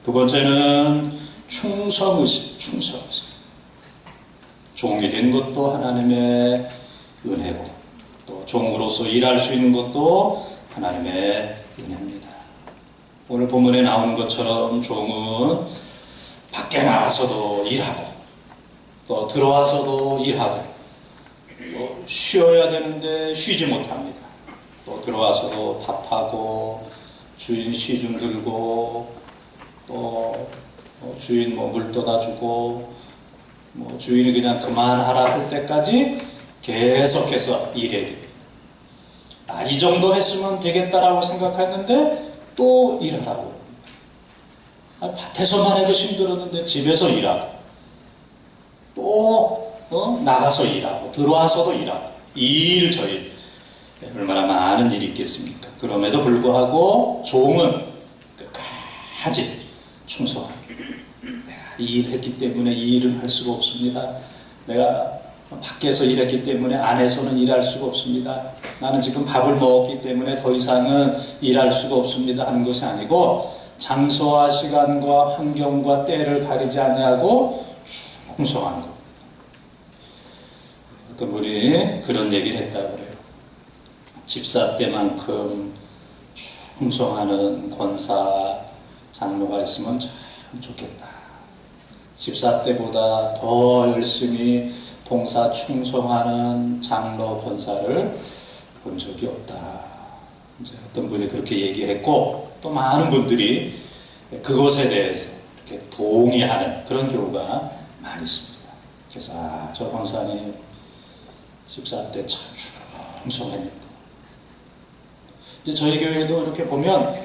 두 번째는 충성의식, 충성의식. 종이 된 것도 하나님의 은혜고, 또 종으로서 일할 수 있는 것도 하나님의 은혜입니다. 오늘 본문에 나오는 것처럼 종은 밖에 나가서도 일하고, 또 들어와서도 일하고, 또 쉬어야 되는데 쉬지 못합니다. 또 들어와서도 밥하고, 주인 시중 들고, 또 주인 물 떠다주고, 주인이 그냥 그만하라 할 때까지 계속해서 일해야 됩니다. 이 정도 했으면 되겠다라고 생각했는데 또 일하라고. 밭에서만 해도 힘들었는데 집에서 일하고, 또 나가서 일하고, 들어와서도 일하고, 저일 얼마나 많은 일이 있겠습니까? 그럼에도 불구하고 종은 끝까지 충성합니다. 내가 이 일을 했기 때문에 이 일은 할 수가 없습니다. 내가 밖에서 일했기 때문에 안에서는 일할 수가 없습니다. 나는 지금 밥을 먹었기 때문에 더 이상은 일할 수가 없습니다 하는 것이 아니고, 장소와 시간과 환경과 때를 가리지 아니하고 충성하는 것. 어떤 분이 그런 얘기를 했다고 그래요. 집사 때만큼 충성하는 권사, 장로가 있으면 참 좋겠다. 집사 때보다 더 열심히 봉사 충성하는 장로, 권사를 본 적이 없다. 이제 어떤 분이 그렇게 얘기했고, 또 많은 분들이 그것에 대해서 이렇게 동의하는 그런 경우가 많이 있습니다. 그래서 저 권사님 집사 때 참 충성했는데. 이제 저희 교회도 이렇게 보면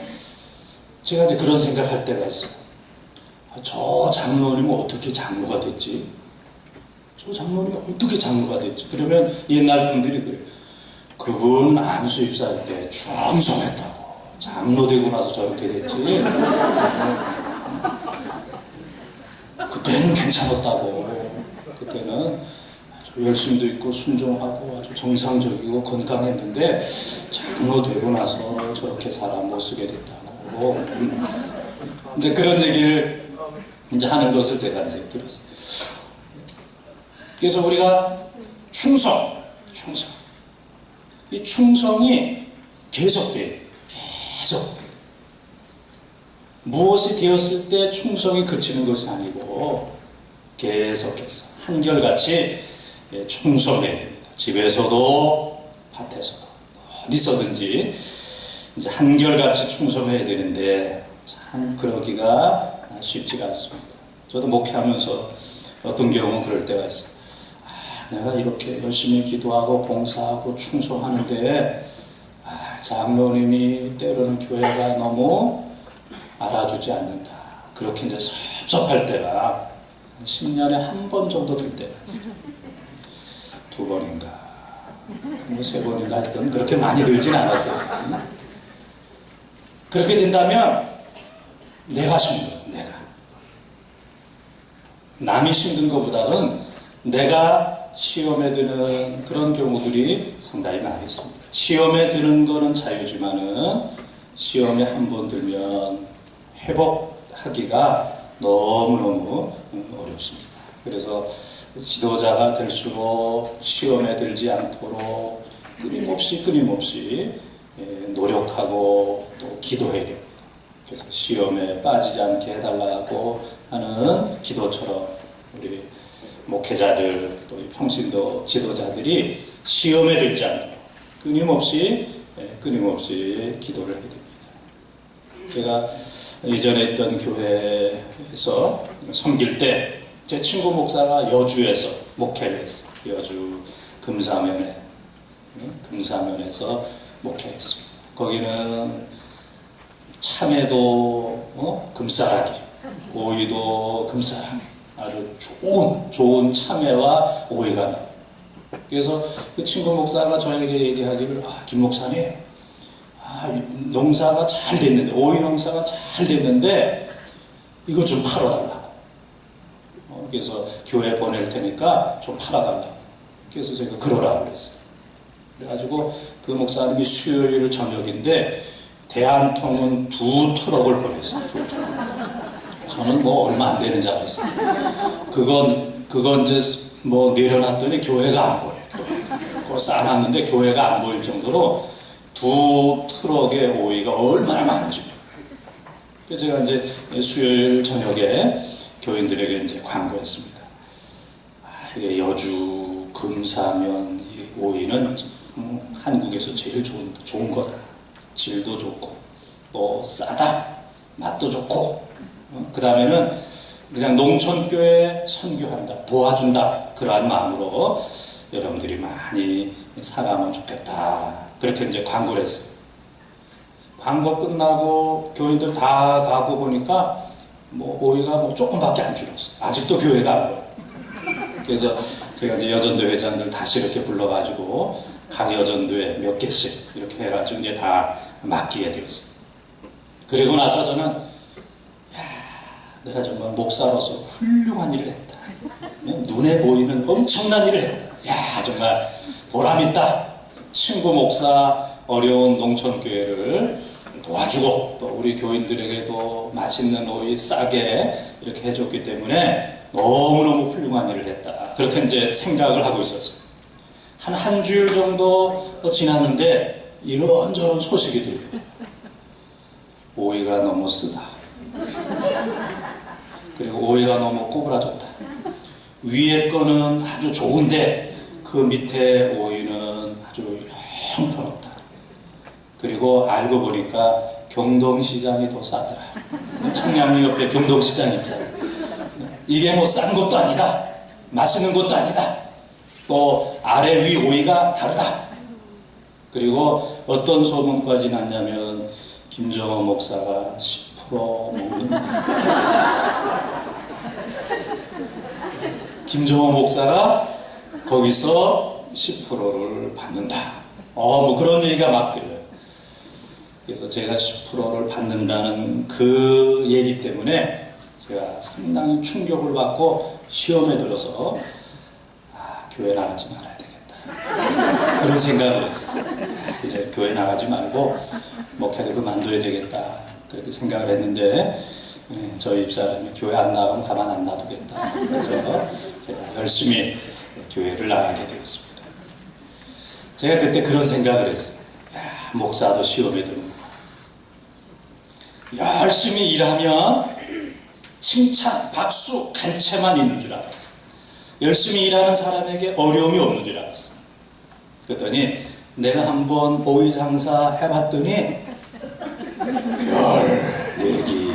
제가 이제 그런 생각할 때가 있어요. 저 장로님은 어떻게 장로가 됐지? 저 장로님은 어떻게 장로가 됐지? 그러면 옛날 분들이 그래요. 그분 안수 입사할 때 충성했다고. 장로 되고 나서 저렇게 됐지. 그때는 괜찮았다고. 그때는 아주 열심도 있고 순종하고 아주 정상적이고 건강했는데 장로 되고 나서 저렇게 사람 못 쓰게 됐다고. 이제 그런 얘기를 이제 하는 것을 제가 이제 들었어요. 그래서 우리가 충성. 이 충성이 계속돼요. 계속. 무엇이 되었을 때 충성이 그치는 것이 아니고 계속해서 한결같이 충성해야 됩니다. 집에서도 밭에서도 어디서든지 이제 한결같이 충성해야 되는데 참 그러기가 쉽지가 않습니다. 저도 목회하면서 어떤 경우는 그럴 때가 있어요. 내가 이렇게 열심히 기도하고 봉사하고 충성하는데 장로님이 때로는 교회가 너무 알아주지 않는다. 그렇게 이제 섭섭할 때가 10년에 한 번 정도 될 때가 있어요. 2번인가 3번인가 하여튼 그렇게 많이 들진 않았어요. 그렇게 된다면 내가 힘들어. 남이 힘든 것보다는 내가 시험에 드는 그런 경우들이 상당히 많이 있습니다. 시험에 드는 거는 자유지만은 시험에 한 번 들면 회복하기가 너무너무 어렵습니다. 그래서 지도자가 될수록 시험에 들지 않도록 끊임없이 노력하고 또 기도해야 됩니다. 그래서 시험에 빠지지 않게 해달라고 하는 기도처럼 우리 목회자들 또 평신도 지도자들이 시험에 들지 않도록 끊임없이 기도를 해야 됩니다. 제가 예전에 있던 교회에서 섬길 때 제 친구 목사가 여주에서 목회를 했어요. 여주 금사면에서 목회를 했습니다. 거기는 참외도 금싸라기, 오이도 금싸라기, 아주 좋은 참외와 오이가 나와요. 그래서 그 친구 목사가 저에게 얘기하기를, 김 목사님, 농사가 잘 됐는데, 오이 농사가 잘 됐는데 이거 좀 팔아달라. 그래서 교회 보낼 테니까 좀 팔아달라. 그래서 제가 그러라고 그랬어요. 그래가지고 그 목사님이 수요일 저녁인데 대한통운 2 트럭을 보냈어요. 저는 뭐 얼마 안 되는 줄 알았어요. 그건 이제 뭐 내려놨더니 교회가 안 보여요. 그걸 쌓아놨는데 교회가 안 보일 정도로 2트럭의 오이가 얼마나 많은지. 그래서 제가 이제 수요일 저녁에 교인들에게 이제 광고했습니다. 이게 여주, 금사면, 이 오이는 한국에서 제일 좋은 거다. 질도 좋고, 또 싸다, 맛도 좋고, 그 다음에는 그냥 농촌교회 선교한다, 도와준다, 그러한 마음으로 여러분들이 많이 사가면 좋겠다. 그렇게 이제 광고를 했어요. 광고 끝나고 교인들 다 가고 보니까 뭐 오이가 뭐 조금밖에 안 줄었어요. 아직도 교회가 안 보여요. 그래서 제가 이제 여전도 회장들 다시 이렇게 불러가지고 각 여전도에 몇 개씩 이렇게 해가지고 이제 다 맡기게 되었어요. 그리고 나서 저는 내가 정말 목사로서 훌륭한 일을 했다. 눈에 보이는 엄청난 일을 했다. 정말 보람있다. 친구 목사 어려운 농촌교회를 도와주고 또 우리 교인들에게도 맛있는 오이 싸게 이렇게 해줬기 때문에 너무너무 훌륭한 일을 했다. 그렇게 이제 생각을 하고 있었어요. 한 주일 정도 지났는데 이런저런 소식이 들려요. 오이가 너무 쓰다. 그리고 오이가 너무 꼬부라졌다. 위에 거는 아주 좋은데 그 밑에 오이는 아주 형편없다. 그리고 알고 보니까 경동시장이 더 싸더라. 청량리 옆에 경동시장 있잖아요. 이게 뭐 싼 것도 아니다. 맛있는 것도 아니다. 또 아래 위 오이가 다르다. 그리고 어떤 소문까지 났냐면 김정호 목사가 10% 먹는다. 김정호 목사가 거기서 10%를 받는다. 뭐 그런 얘기가 막 들려요. 그래서 제가 10%를 받는다는 그 얘기 때문에 제가 상당히 충격을 받고 시험에 들어서 교회 나가지 말아야 되겠다. 그런 생각을 했어요. 이제 교회 나가지 말고 목회도 그만둬야 되겠다. 그렇게 생각을 했는데 저희 집사람이 교회 안 나가면 가만 안 놔두겠다. 그래서 제가 열심히 교회를 나가게 되었습니다. 제가 그때 그런 생각을 했어요. 목사도 시험에 드는 거. 열심히 일하면 칭찬, 박수, 갈채만 있는 줄 알았어요. 열심히 일하는 사람에게 어려움이 없는 줄 알았어요. 그랬더니 내가 한번 오이 장사 해봤더니 별 얘기.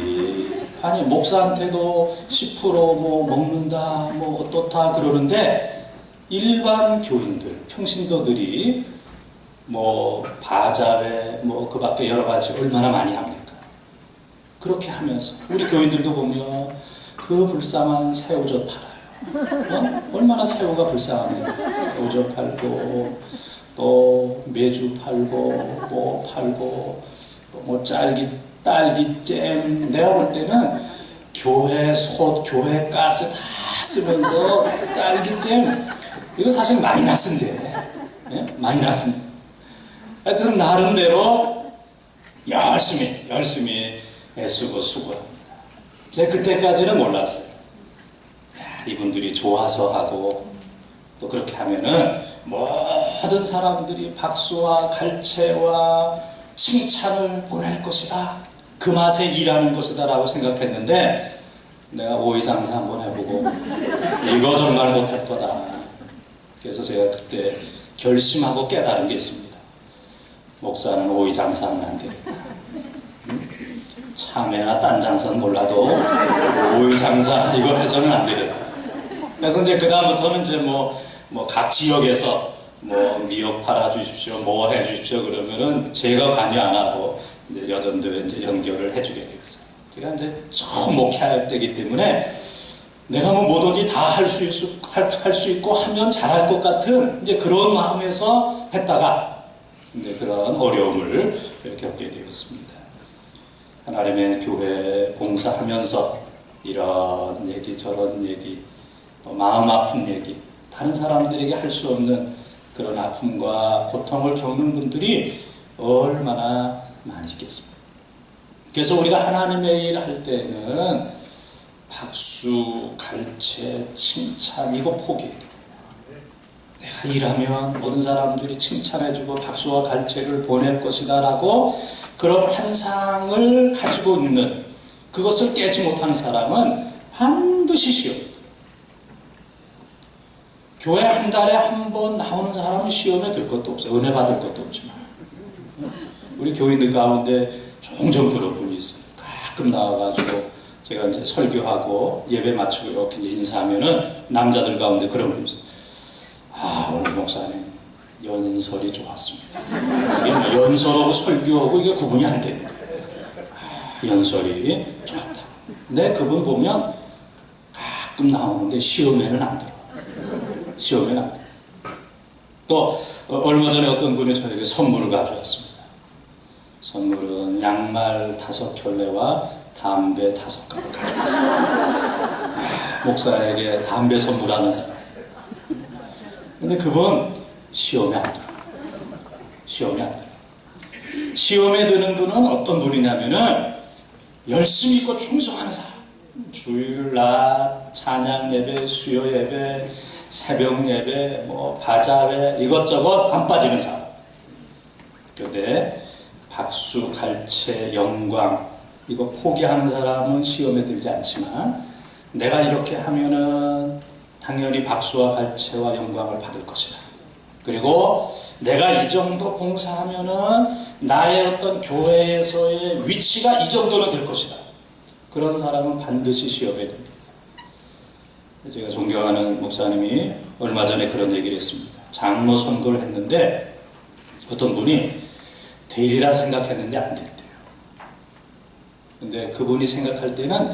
아니 목사한테도 10% 뭐 먹는다 뭐 어떻다 그러는데 일반 교인들, 평신도들이 뭐 바자회 뭐 그 밖에 여러 가지 얼마나 많이 합니까? 그렇게 하면서 우리 교인들도 보면 그 불쌍한 새우젓 팔아요. 얼마나 새우가 불쌍하네요. 새우젓 팔고 또 메주 팔고 뭐 팔고 또 뭐 딸기잼. 내가 볼 때는 교회 솥, 교회 가스 다 쓰면서 딸기잼 이거 사실 마이너스인데 마이너스인데 하여튼 나름대로 열심히 애쓰고 수고합니다. 제가 그때까지는 몰랐어요. 이분들이 좋아서 하고 또 그렇게 하면은 모든 사람들이 박수와 갈채와 칭찬을 보낼 것이다. 그 맛에 일하는 것이다 라고 생각했는데 내가 오이 장사 한번 해보고 이거 정말 못할 거다. 그래서 제가 그때 결심하고 깨달은 게 있습니다. 목사는 오이 장사는 안 되겠다. 참외나 딴 장사는 몰라도 오이 장사 이거 해서는 안 되겠다. 그래서 이제 그 다음부터는 이제 뭐 각 지역에서 뭐 미역 팔아 주십시오, 뭐 해 주십시오 그러면은 제가 관여 안 하고 이제 여전도에 이제 연결을 해주게 되었어요. 제가 이제 처음 목회할 때이기 때문에 내가 뭐 뭐든지 다 할 수 있고 하면 잘할 것 같은 이제 그런 마음에서 했다가 이제 그런 어려움을 겪게 되었습니다. 하나님의 교회 봉사하면서 이런 얘기 저런 얘기 또 마음 아픈 얘기 다른 사람들에게 할 수 없는 그런 아픔과 고통을 겪는 분들이 얼마나 많이 있겠습니까? 그래서 우리가 하나님의 일을 할 때는 박수, 갈채, 칭찬 이거 포기해야 돼. 내가 일하면 모든 사람들이 칭찬해주고 박수와 갈채를 보낼 것이다 라고 그런 환상을 가지고 있는, 그것을 깨지 못하는 사람은 반드시 시험. 교회 한 달에 한 번 나오는 사람은 시험에 들 것도 없어요. 은혜 받을 것도 없지만. 우리 교인들 가운데 종종 그런 분이 있어요. 가끔 나와가지고 제가 이제 설교하고 예배 마치고 이렇게 이제 인사하면은 남자들 가운데 그런 분이 있어요. 아, 오늘 목사님 연설이 좋았습니다. 이게 뭐 연설하고 설교하고 이게 구분이 안 되는 거예요. 아, 연설이 좋았다. 근데 그분 보면 가끔 나오는데 시험에는 안 들어. 시험에는 안 들어. 또 얼마 전에 어떤 분이 저에게 선물을 가져왔습니다. 선물은 양말 5켤레와 담배 5갑을 가져왔어요. 아, 목사에게 담배 선물하는 사람. 근데 그분 시험에 안 들어. 시험에 안 들어. 시험에 드는 분은 어떤 분이냐면은 열심히 있고 충성하는 사람. 주일 낮 찬양 예배, 수요 예배, 새벽 예배, 뭐 바자회 이것저것 안 빠지는 사람. 그런데 박수, 갈채, 영광 이거 포기하는 사람은 시험에 들지 않지만 내가 이렇게 하면은 당연히 박수와 갈채와 영광을 받을 것이다. 그리고 내가 이 정도 봉사하면은 나의 어떤 교회에서의 위치가 이 정도는 될 것이다. 그런 사람은 반드시 시험에 듭니다. 제가 존경하는 목사님이 얼마 전에 그런 얘기를 했습니다. 장로 선거를 했는데 어떤 분이 되리라 생각했는데 안 됐대요. 근데 그분이 생각할 때는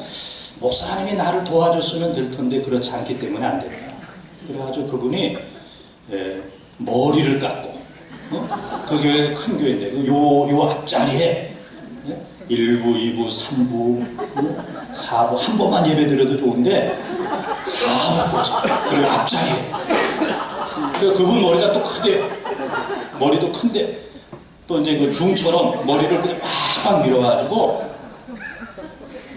목사님이 나를 도와줬으면 될 텐데 그렇지 않기 때문에 안 된다. 그래가지고 그분이 머리를 깎고 그 교회 큰 교회인데 요 앞자리에 1부, 2부, 3부, 4부 한 번만 예배 드려도 좋은데 4부 그리고 앞자리에 그분 머리가 또 크대요. 머리도 큰데 또 이제 그 중처럼 머리를 그냥 막 밀어가지고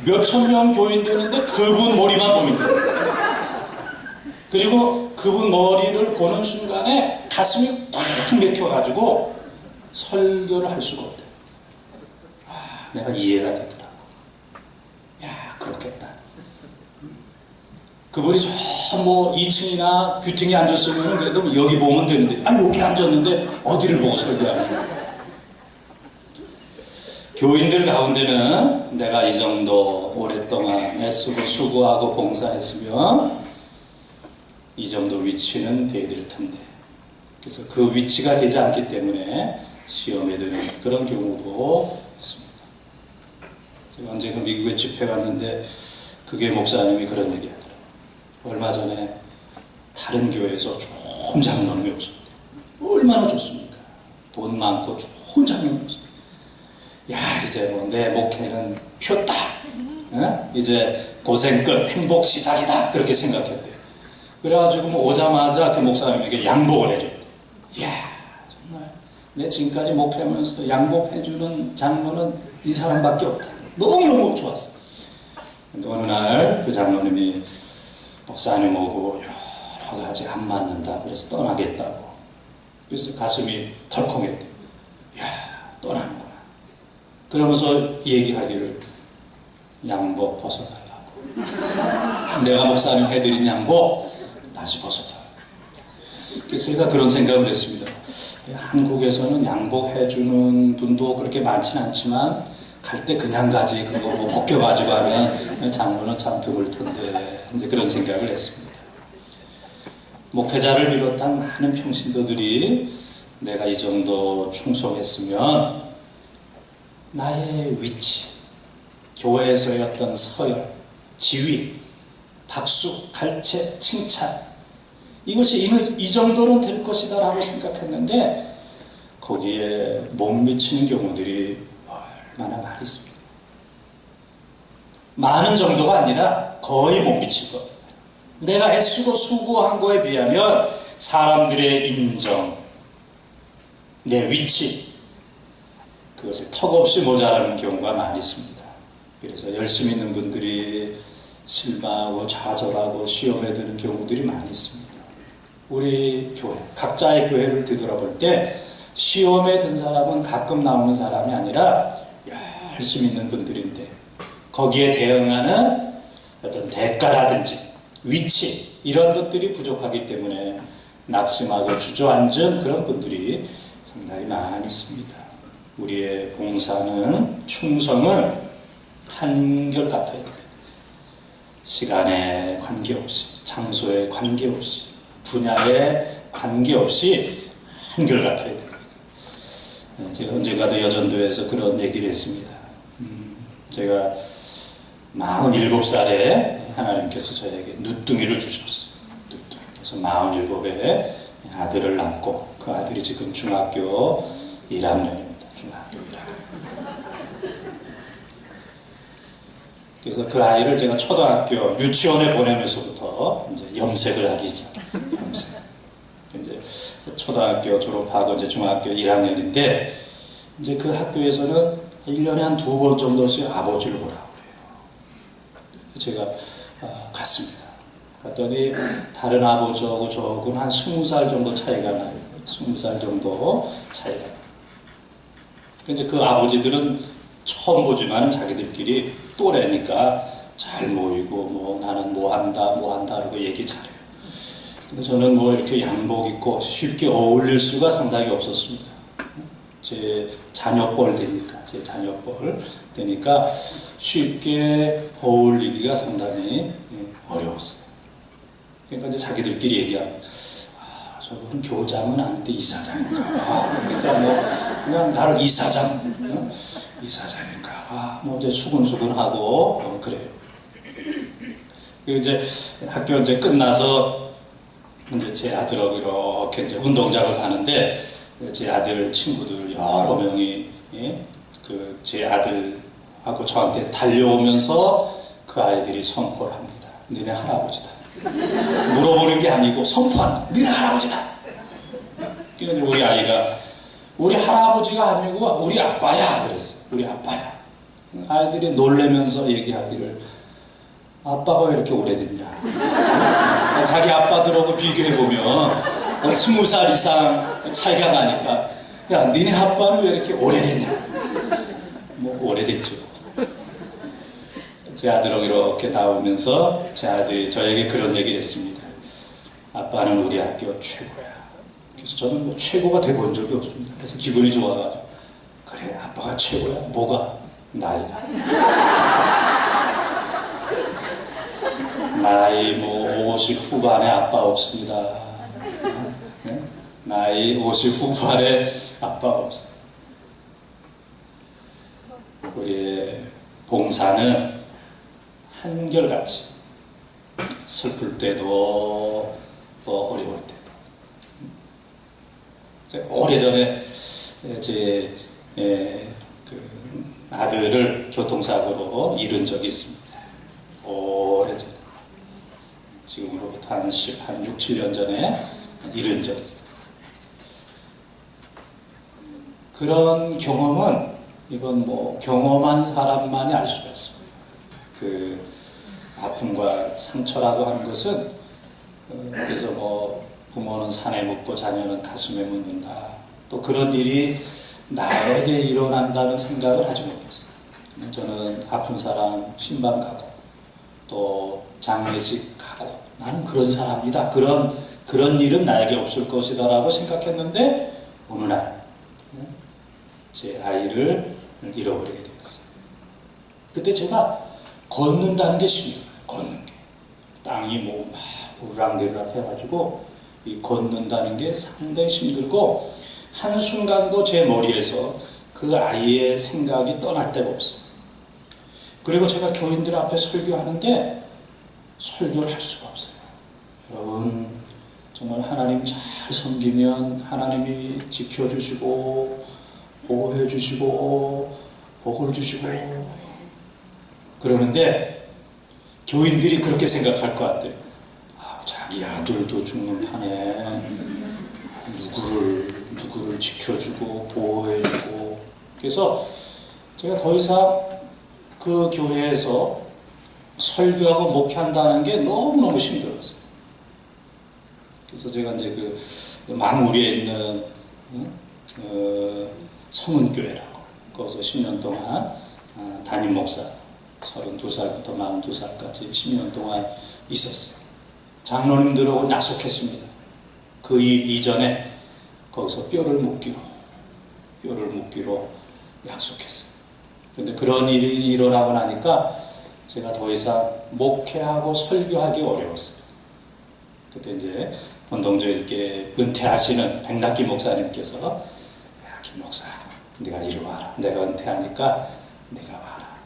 몇천 명 교인 되는데 그분 머리만 보인대요. 그리고 그분 머리를 보는 순간에 가슴이 꽉 맥혀가지고 설교를 할 수가 없대요. 아, 내가 이해가 되더라고. 야, 그렇겠다. 그분이 저 뭐 2층이나 뷰팅에 앉았으면 그래도 여기 보면 되는데, 아, 여기 앉았는데 어디를 보고 설교하냐. 교인들 가운데는 내가 이 정도 오랫동안 애쓰고 수고하고 봉사했으면 이 정도 위치는 돼야 될 텐데, 그래서 그 위치가 되지 않기 때문에 시험에 드는 그런 경우도 있습니다. 제가 언제 그 미국에 집회 갔는데 그게 목사님이 그런 얘기 하더라고요. 얼마 전에 다른 교회에서 좋은 장로님이 오셨대요. 얼마나 좋습니까? 돈 많고 좋은 장로님이 오셨대요. 야, 이제 뭐 내 목회는 폈다. 어? 이제 고생 끝, 행복 시작이다. 그렇게 생각했대요. 그래가지고 뭐 오자마자 그 목사님에게 양복을 해줬대요. 이야, 정말 내 지금까지 목회하면서 양복해주는 장로는 이 사람밖에 없다. 너무너무 좋았어. 근데 어느 날 그 장로님이 목사님 오고 여러 가지 안 맞는다. 그래서 떠나겠다고. 그래서 가슴이 덜컹했대요. 이야, 떠나는구나. 그러면서 얘기하기를 양복 벗어달라고. 내가 목사님 해드린 양복 다시 벗어달라고. 그래서 제가 그런 생각을 했습니다. 한국에서는 양복해주는 분도 그렇게 많지는 않지만 갈 때 그냥 가지 그거 뭐 벗겨가지고 하면 장로는 참 드물 텐데 이제 그런 생각을 했습니다. 목회자를 비롯한 많은 평신도들이 내가 이 정도 충성했으면 나의 위치, 교회에서의 어떤 서열, 지위, 박수, 갈채, 칭찬 이것이 이 정도는 될 것이다 라고 생각했는데 거기에 못 미치는 경우들이 얼마나 많이 있습니다. 많은 정도가 아니라 거의 못 미칠 겁니다. 내가 애쓰고 수고한 거에 비하면 사람들의 인정, 내 위치 그것이 턱없이 모자라는 경우가 많이 있습니다. 그래서 열심히 있는 분들이 실망하고 좌절하고 시험에 드는 경우들이 많이 있습니다. 우리 교회, 각자의 교회를 뒤돌아볼 때 시험에 든 사람은 가끔 나오는 사람이 아니라 열심히 있는 분들인데 거기에 대응하는 어떤 대가라든지 위치 이런 것들이 부족하기 때문에 낙심하고 주저앉은 그런 분들이 상당히 많이 있습니다. 우리의 봉사는 충성은 한결같아야 돼요. 시간에 관계없이, 장소에 관계없이, 분야에 관계없이 한결같아야 돼요. 제가 언젠가도 여전도에서 그런 얘기를 했습니다. 제가 47살에 하나님께서 저에게 누뚱이를 주셨어요. 누뚱이. 그래서 47에 아들을 낳고 그 아들이 지금 중학교 1학년입니다. 중학교 1학년. 그래서 그 아이를 제가 초등학교 유치원에 보내면서부터 이제 염색을 하기 시작했어요. 염색. 이제 초등학교 졸업하고 이제 중학교 1학년인데 이제 그 학교에서는 1년에 한 2번 정도씩 아버지를 보라고 그래요. 제가 갔습니다. 갔더니 다른 아버지하고 저하고는 한 20살 정도 차이가 나요. 20살 정도 차이가 나요. 근데 그 아버지들은 처음 보지만 자기들끼리 또래니까 잘 모이고 뭐 나는 뭐 한다 하고 얘기 잘해요. 근데 저는 뭐 이렇게 양복 입고 쉽게 어울릴 수가 상당히 없었습니다. 제 자녀뻘 되니까 쉽게 어울리기가 상당히 어려웠어요. 그러니까 이제 자기들끼리 얘기하면 저분은 교장은 아닌데 이사장인가 봐. 그러니까 뭐 그냥 나를 이사장, 이사장인가 봐. 뭐 이제 수근수근하고 그래요. 그리고 이제 학교 이제 끝나서 이제 제 아들하고 이렇게 이제 운동장을 가는데 제 아들 친구들 여러 명이 그 제 아들하고 저한테 달려오면서 그 아이들이 선포를 합니다. 너네 할아버지다. 물어보는 게 아니고 선포하는. 너네 할아버지다. 그러니까 우리 아이가 우리 할아버지가 아니고 우리 아빠야 그랬어요. 우리 아빠야. 아이들이 놀래면서 얘기하기를 아빠가 왜 이렇게 오래됐냐. 자기 아빠들하고 비교해보면 20살 이상 차이가 나니까 야 니네 아빠는 왜 이렇게 오래됐냐. 뭐 오래됐죠. 제 아들하고 이렇게 나오면서 제 아들이 저에게 그런 얘기를 했습니다. 아빠는 우리 학교 최고야. 그래서 저는 뭐 최고가 돼본 적이 없습니다. 그래서 기분이 좋아가지고 그래 아빠가 최고야. 뭐가? 나이가. 나이 뭐 50 후반에 아빠 없습니다. 네? 나이 50 후반에 아빠 없어요. 우리의 봉사는 한결같이 슬플 때도 또 어려울 때도. 오래전에 제 그 아들을 교통사고로 잃은 적이 있습니다. 오래전에. 지금으로부터 한 6, 7년 전에 잃은 적이 있어요. 그런 경험은 이건 뭐 경험한 사람만이 알 수가 있습니다. 그 아픔과 상처라고 하는 것은 그래서 뭐 부모는 산에 묻고 자녀는 가슴에 묻는다. 또 그런 일이 나에게 일어난다는 생각을 하지 못했어요. 저는 아픈 사람 신방 가고 또 장례식 가고 나는 그런 사람이다. 그런 일은 나에게 없을 것이다 라고 생각했는데 어느 날 제 아이를 잃어버리게 되었어요. 그때 제가 걷는다는 게 힘들어요. 걷는 게. 땅이 뭐 막 우락내리락 해가지고 이 걷는다는 게 상당히 힘들고 한순간도 제 머리에서 그 아이의 생각이 떠날 데가 없어요. 그리고 제가 교인들 앞에 설교하는데 설교를 할 수가 없어요. 여러분 정말 하나님 잘 섬기면 하나님이 지켜주시고 보호해주시고 복을 주시고 그러는데 교인들이 그렇게 생각할 것 같아요. 자기 아들도 죽는 판에 누구를 지켜주고 보호해주고. 그래서 제가 더 이상 그 교회에서 설교하고 목회한다는 게 너무너무 힘들었어요. 그래서 제가 이제 그 망우리에 있는 성은교회라고 거기서 10년 동안 담임 목사 32살부터 42살까지 10년 동안 있었어요. 장로님들하고 약속했습니다. 그 일 이전에 거기서 뼈를 묶기로 약속했어요. 근데 그런 일이 일어나고 나니까 제가 더 이상 목회하고 설교하기 어려웠어요. 그때 이제 원동저일께 은퇴하시는 백낙기 목사님께서 야, 김 목사 네가 이리 와라. 내가 은퇴하니까 네가 와라.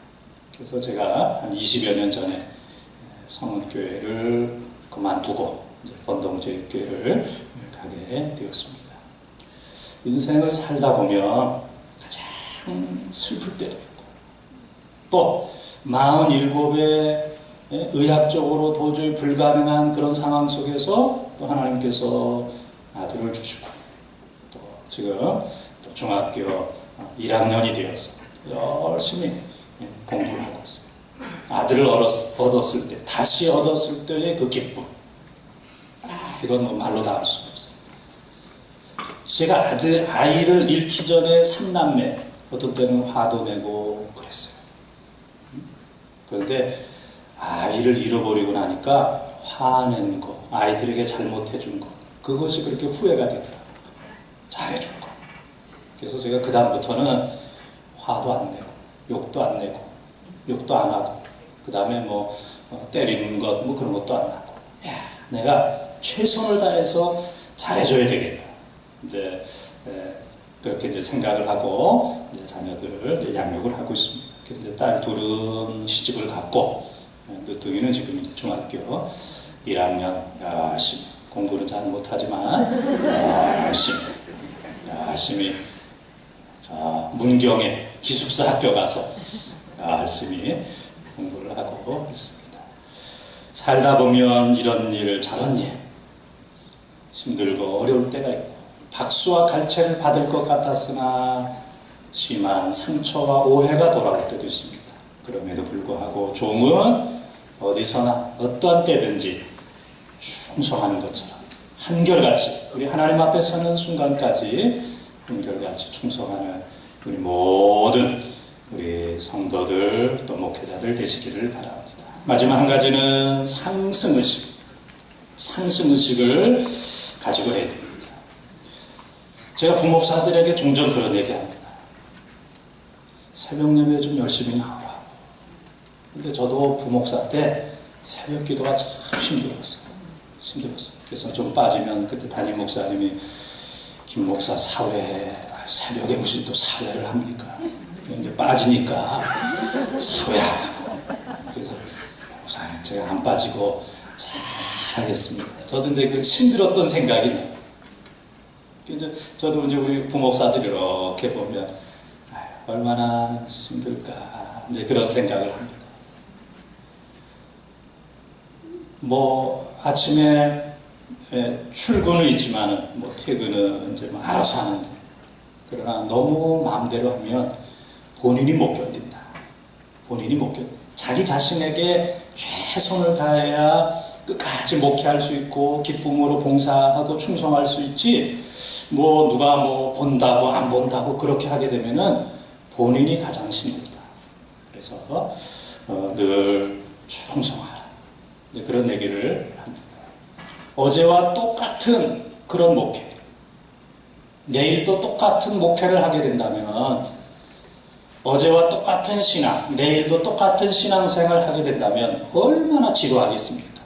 그래서 제가 한 20여 년 전에 성은교회를 그만두고 이제 원동저일교회를 가게 되었습니다. 인생을 살다 보면 가장 슬플 때도 있고 또 47의 의학적으로 도저히 불가능한 그런 상황 속에서 또 하나님께서 아들을 주시고 또 지금 또 중학교 1학년이 되어서 열심히 공부를 하고 있어요. 아들을 얻었을 때, 다시 얻었을 때의 그 기쁨. 이건 뭐 말로 다 할 수가 없어요. 제가 아이를 잃기 전에 3남매, 어떨 때는 화도 내고 그랬어요. 그런데 아이를 잃어버리고 나니까 화낸 거, 아이들에게 잘못해준 거, 그것이 그렇게 후회가 되더라고요. 잘해준 거. 그래서 제가 그 다음부터는 화도 안 내고, 욕도 안 내고, 욕도 안 하고, 그 다음에 뭐 때리는 것, 뭐 그런 것도 안 하고, 야, 내가 최선을 다해서 잘해줘야 되겠다. 이제 그렇게 이제 생각을 하고 이제 자녀들을 이제 양육을 하고 있습니다. 그래서 이제 딸 둘은 시집을 갔고, 늦둥이는 지금 이제 중학교 1학년 열심히 공부는 잘 못하지만 열심히 문경에 기숙사 학교 가서 열심히 공부를 하고 있습니다. 살다 보면 이런 일 저런 일 힘들고 어려울 때가 있고 박수와 갈채를 받을 것 같았으나 심한 상처와 오해가 돌아올 때도 있습니다. 그럼에도 불구하고 종은 어디서나 어떠한 때든지 충성하는 것처럼 한결같이 우리 하나님 앞에 서는 순간까지 한결같이 충성하는 우리 모든 우리 성도들 또 목회자들 되시기를 바랍니다. 마지막 한 가지는 상승의식을 가지고 해야 됩니다. 제가 부목사들에게 종종 그런 얘기합니다. 새벽 예배 좀 열심히 나오라고. 근데 저도 부목사 때 새벽 기도가 참 힘들었어요. 그래서 좀 빠지면 그때 담임 목사님이 김 목사 새벽에 무슨 또 사회를 합니까? 이제 빠지니까 사회하라고. 그래서 목사님 제가 안 빠지고 잘하겠습니다. 저도 이제 그 힘들었던 생각이 나요. 이제 저도 이제 우리 부목사들이 이렇게 보면 얼마나 힘들까 이제 그런 생각을 합니다. 뭐 아침에 출근은 있지만은 뭐 퇴근은 이제 뭐 알아서 하는데 그러나 너무 마음대로 하면 본인이 못 견딘다. 자기 자신에게 최선을 다해야 끝까지 목회할 수 있고 기쁨으로 봉사하고 충성할 수 있지. 뭐 누가 뭐 본다고 안 본다고 그렇게 하게 되면은 본인이 가장 힘들다. 그래서 늘 충성하라. 그런 얘기를 합니다. 어제와 똑같은 그런 목회, 내일도 똑같은 목회를 하게 된다면, 어제와 똑같은 신앙, 내일도 똑같은 신앙생활을 하게 된다면 얼마나 지루하겠습니까?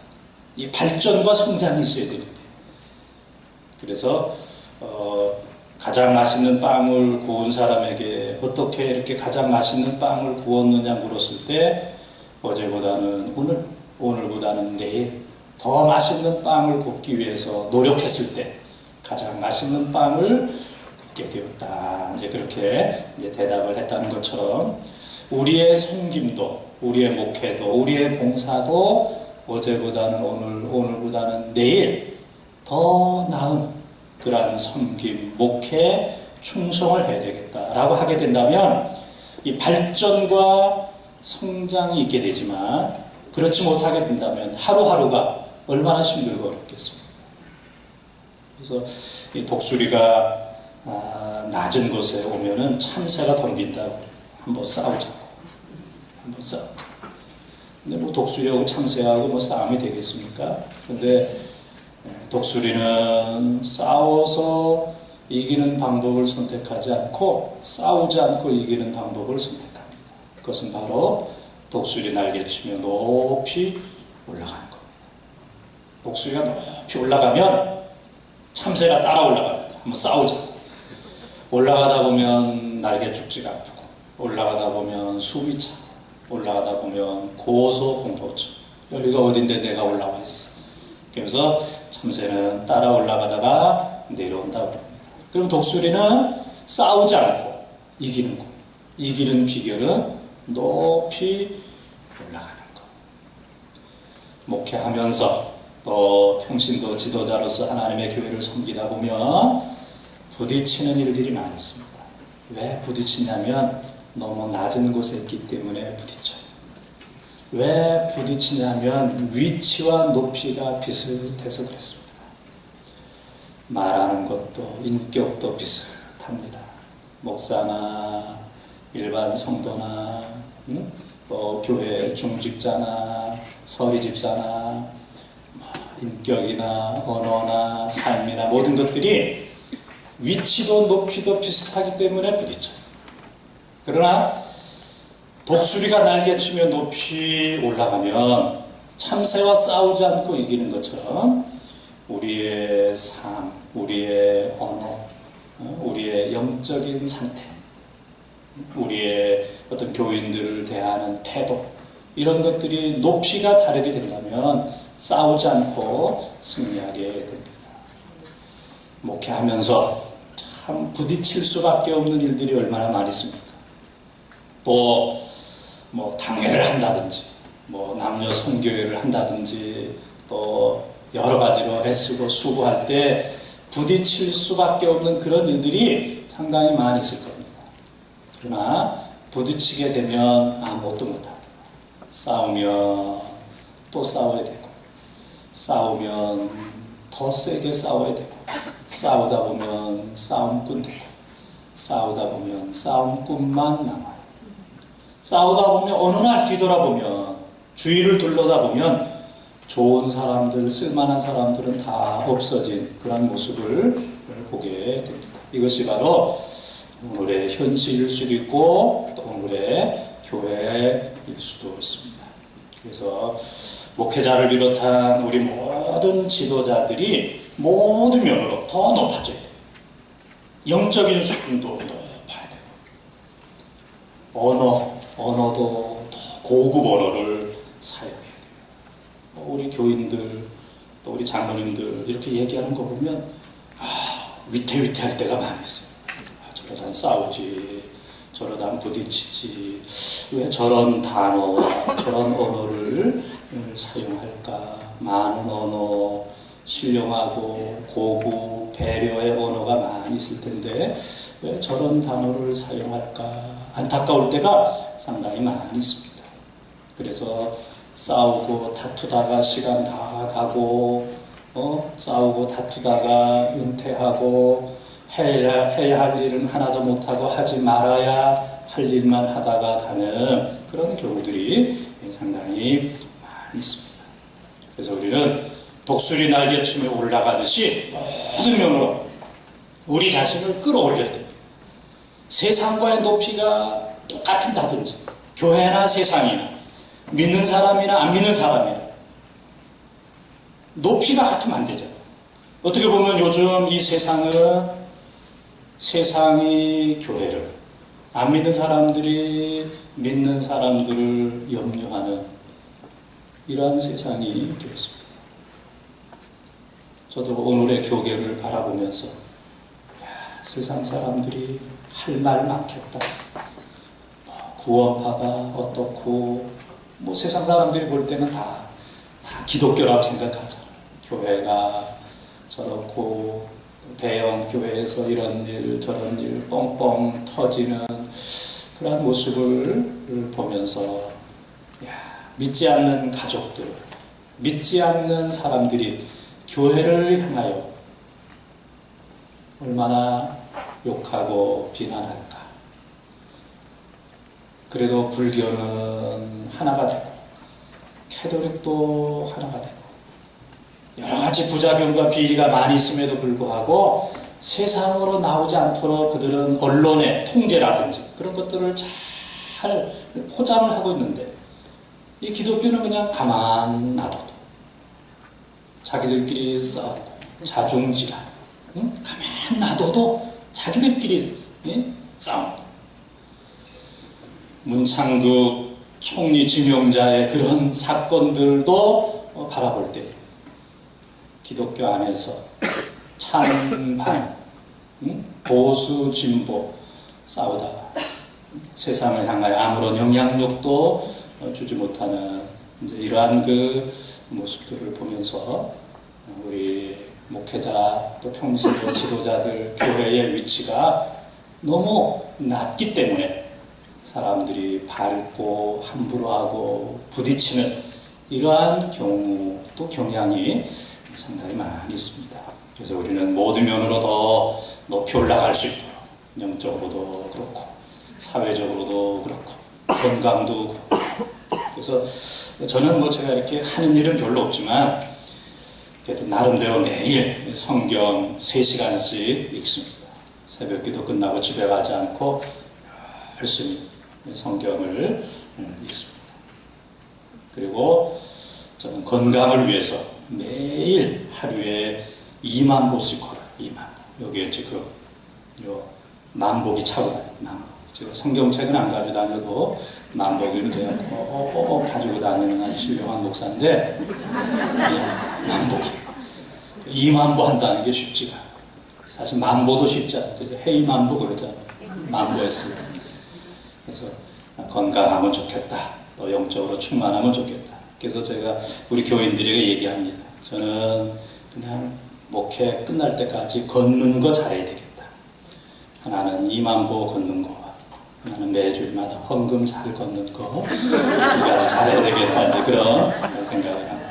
이 발전과 성장이 있어야 되는데. 그래서 가장 맛있는 빵을 구운 사람에게 어떻게 이렇게 가장 맛있는 빵을 구웠느냐 물었을 때 어제보다는 오늘보다는 내일 더 맛있는 빵을 굽기 위해서 노력했을 때 가장 맛있는 빵을 굽게 되었다. 이제 그렇게 이제 대답을 했다는 것처럼 우리의 섬김도, 우리의 목회도, 우리의 봉사도 어제보다는 오늘보다는 내일 더 나은 그러한 섬김, 목회, 충성을 해야 되겠다라고 하게 된다면 이 발전과 성장이 있게 되지만 그렇지 못하게 된다면 하루하루가 얼마나 힘들고 어렵겠습니까? 그래서 이 독수리가 낮은 곳에 오면은 참새가 덤빈다고 한번 싸우자고. 한번 싸우자. 근데 뭐 독수리하고 참새하고 뭐 싸움이 되겠습니까? 근데 독수리는 싸워서 이기는 방법을 선택하지 않고 싸우지 않고 이기는 방법을 선택합니다. 그것은 바로 독수리 날개치며 높이 올라가는 겁니다. 독수리가 높이 올라가면 참새가 따라 올라갑니다. 한번 싸우자. 올라가다 보면 날개 쭉지가 아프고, 올라가다 보면 숨이 차고, 올라가다 보면 고소공포증. 여기가 어딘데 내가 올라와 있어. 그래서 참새는 따라 올라가다가 내려온다고 합니다. 그럼 독수리는 싸우지 않고 이기는 거. 이기는 비결은 높이 올라가는 거. 목회하면서 또 평신도 지도자로서 하나님의 교회를 섬기다 보면 부딪히는 일들이 많이 있습니다. 왜 부딪히냐면 너무 낮은 곳에 있기 때문에 부딪혀요. 왜 부딪히냐면 위치와 높이가 비슷해서 그렇습니다. 말하는 것도 인격도 비슷합니다. 목사나 일반 성도나 또 교회 중직자나 서리집사나 인격이나 언어나 삶이나 모든 것들이 위치도 높이도 비슷하기 때문에 부딪혀요. 그러나 독수리가 날개치며 높이 올라가면 참새와 싸우지 않고 이기는 것처럼 우리의 삶, 우리의 언어, 우리의 영적인 상태, 우리의 어떤 교인들을 대하는 태도, 이런 것들이 높이가 다르게 된다면 싸우지 않고 승리하게 됩니다. 목회하면서 참 부딪힐 수밖에 없는 일들이 얼마나 많이 있습니까? 또 뭐 당회를 한다든지, 뭐 남녀 선교회를 한다든지, 또 여러 가지로 애쓰고 수고할 때 부딪힐 수밖에 없는 그런 일들이 상당히 많이 있을 겁니다. 그러나 부딪히게 되면 아무것도 못합니다. 싸우면 또 싸워야 되고, 싸우면 더 세게 싸워야 되고, 싸우다 보면 싸움꾼 되고, 싸우다 보면 싸움꾼만 남아요. 싸우다 보면 어느 날 뒤돌아보면, 주위를 둘러다보면 좋은 사람들, 쓸만한 사람들은 다 없어진 그런 모습을 보게 됩니다. 이것이 바로 오늘의 현실일 수도 있고 또 오늘의 교회일 수도 있습니다. 그래서 목회자를 비롯한 우리 모든 지도자들이 모든 면으로 더 높아져야 돼요. 영적인 수준도 높아야 돼요. 언어도 더 고급 언어를 사용해야 돼요. 우리 교인들, 또 우리 장로님들 이렇게 얘기하는 거 보면 위태위태할 때가 많이 있어요. 저러다 싸우지, 저러다 부딪히지, 왜 저런 단어와 저런 언어를 사용할까? 많은 언어, 신령하고 고급, 배려의 언어가 많이 있을 텐데 왜 저런 단어를 사용할까? 안타까울 때가 상당히 많이 있습니다. 그래서 싸우고 다투다가 시간 다 가고, 싸우고 다투다가 은퇴하고, 해야 할 일은 하나도 못하고 하지 말아야 할 일만 하다가 가는 그런 경우들이 상당히 많이 있습니다. 그래서 우리는 독수리 날개치며 올라가듯이 모든 면으로 우리 자신을 끌어올려야 됩니다. 세상과의 높이가 똑같다든지, 교회나 세상이나 믿는 사람이나 안 믿는 사람이나 높이가 같으면 안 되잖아요. 어떻게 보면 요즘 이 세상이 교회를, 안 믿는 사람들이 믿는 사람들을 염려하는 이러한 세상이 되었습니다. 저도 오늘의 교계를 바라보면서 세상 사람들이 할 말 많겠다. 구원파가 어떻고, 뭐 세상 사람들이 볼 때는 다 기독교라고 생각하잖아요. 교회가 저렇고, 대형 교회에서 이런 일 저런 일 뻥뻥 터지는 그런 모습을 보면서 믿지 않는 가족들, 믿지 않는 사람들이 교회를 향하여 얼마나 욕하고 비난할까. 그래도 불교는 하나가 되고 캐톨릭도 하나가 되고 여러 가지 부작용과 비리가 많이 있음에도 불구하고 세상으로 나오지 않도록 그들은 언론의 통제라든지 그런 것들을 잘 포장을 하고 있는데, 이 기독교는 그냥 가만 놔둬도 자기들끼리 싸우고 자중질환, 가만 놔둬도 자기들끼리 싸우고, 문창극 총리 지명자의 그런 사건들도 바라볼 때 기독교 안에서 찬반, 보수, 진보 싸우다가 세상을 향하여 아무런 영향력도 주지 못하는 이제 이러한 그 모습들을 보면서 우리 목회자 또 평신도 지도자들 교회의 위치가 너무 낮기 때문에 사람들이 밟고 함부로 하고 부딪히는 이러한 경우 또 경향이 상당히 많이 있습니다. 그래서 우리는 모든 면으로 더 높이 올라갈 수 있도록, 영적으로도 그렇고 사회적으로도 그렇고 건강도 그렇고, 그래서 저는 뭐 제가 이렇게 하는 일은 별로 없지만 그래도 나름대로 매일 성경 3시간씩 읽습니다. 새벽기도 끝나고 집에 가지 않고 열심히 성경을 읽습니다. 그리고 저는 건강을 위해서 매일 하루에 2만 보씩 걸어요. 2만 보. 여기에 지금 요 만복이 차고 다녀요. 만복. 제가 성경책은 안 가지고 다녀도 만복이는 되었고 가지고 다니는 아주 훌륭한 목사인데, 만복이 2만 보 한다는 게 쉽지가 않아요. 사실 만보도 쉽지 않아요. 그래서 해이만보 그러잖아요. 만보했습니다. 그래서 건강하면 좋겠다, 또 영적으로 충만하면 좋겠다. 그래서 제가 우리 교인들에게 얘기합니다. 저는 그냥 목회 끝날 때까지 걷는 거 잘해야 되겠다. 하나는 2만 보 걷는 거, 하나는 매주일마다 헌금 잘 걷는 거, 두 가지 잘해야 되겠다. 이제 그런 생각을 합니다.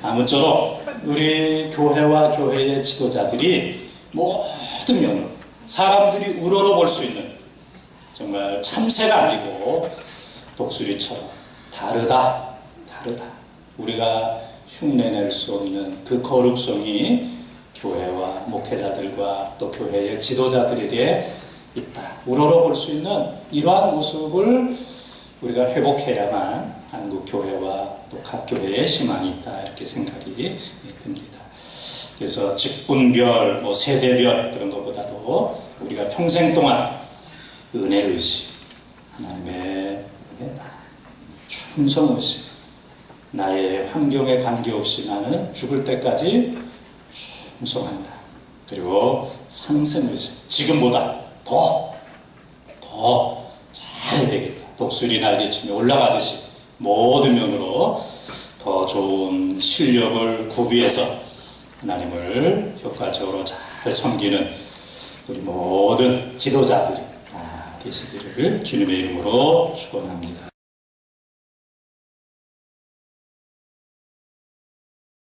아무쪼록 우리 교회와 교회의 지도자들이 모든 면으로 사람들이 우러러볼 수 있는 정말 참새가 아니고 독수리처럼 다르다. 우리가 흉내낼 수 없는 그 거룩성이 교회와 목회자들과 또 교회의 지도자들에게 있다. 우러러볼 수 있는 이러한 모습을 우리가 회복해야만 한국 교회와 또 각 교회의 희망이 있다. 이렇게 생각이 듭니다. 그래서 직분별, 세대별 그런 것보다도 우리가 평생 동안 은혜의식, 하나님의 충성의식, 나의 환경에 관계없이 나는 죽을 때까지 충성한다. 그리고 상승의식, 지금보다 더 잘해야 되겠다. 독수리 날개치며 올라가듯이 모든 면으로 더 좋은 실력을 구비해서 하나님을 효과적으로 잘 섬기는 우리 모든 지도자들이 다 되시기를 주님의 이름으로 축원합니다.